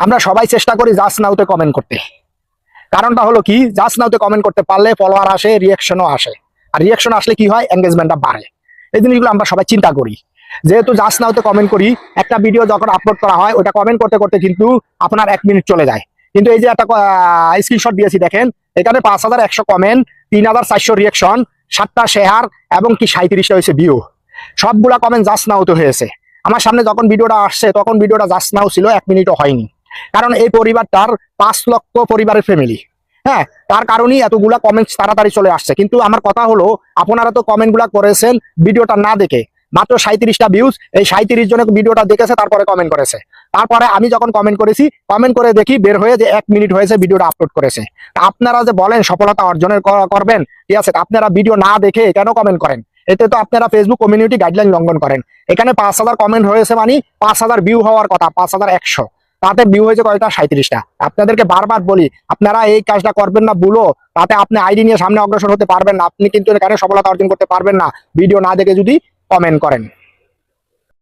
আমরা সবাই চেষ্টা করি জাস্ট নাওতে কমেন্ট করতে। কারণটা হলো কি, জাস্ট নাওতে কমেন্ট করতে পারলে ফলোয়ার আসে, রিয়াকশনও আসে। আর রিয়াকশন আসলে কি হয়, এঙ্গেজমেন্টটা বাড়ে। এই জিনিসগুলো আমরা সবাই চিন্তা করি। যেহেতু জাস্ট নাওতে কমেন্ট করি, একটা ভিডিও যখন আপলোড করা হয় ওটা কমেন্ট করতে করতে কিন্তু আপনার 1 মিনিট চলে যায়। কিন্তু এই যে একটা স্ক্রিনশট দিয়েছি দেখেন, এখানে 5100 কমেন্ট, 3400 রিয়াকশন, 7টা শেয়ার এবং কি 37টা হয়েছে ভিউ। সবগুলা কমেন্ট জাস্ট নাওতে হয়েছে। আমার সামনে যখন ভিডিওটা আসছে তখন ভিডিওটা জাস্ট নাও ছিল, 1 মিনিটও হয়নি। কারণ এই পরিবারটার 5 লক্ষ পরিবারের ফ্যামিলি। হ্যাঁ, তার কারণেই এতগুলা কমেন্টস তাড়াতাড়ি চলে আসছে। কিন্তু আমার কথা হলো, আপনারা তো কমেন্টগুলা করেছেন ভিডিওটা না দেখে। মাত্র 37টা ভিউজ, এই 37 জনের ভিডিওটা দেখেছে, তারপরে কমেন্ট করেছে। তারপরে আমি যখন কমেন্ট করেছি, কমেন্ট করে দেখি বের হয়ে যে 1 মিনিট হয়েছে ভিডিওটা আপলোড করেছে। আপনারা যে বলেন সফলতা অর্জনের করবেন, ঠিক আছে, আপনারা ভিডিও না দেখে কেন কমেন্ট করেন? এতে তো আপনারা ফেসবুক কমিউনিটি গাইডলাইন লঙ্ঘন করেন। এখানে 5000 কমেন্ট হয়েছে, মানে 5000 ভিউ হওয়ার কথা 5100, তাতে ভিউ হয়েছে কয়টা, 37টা। আপনাদেরকে বারবার বলি, আপনারা এই কাজটা করবেন না ভুলো, তাতে আপনি আইডি নিয়ে সামনে অগ্রসর হতে পারবেন না। আপনি কিন্তু এখানে সফলতা অর্জন করতে পারবেন না ভিডিও না দেখে যদি কমেন্ট করেন।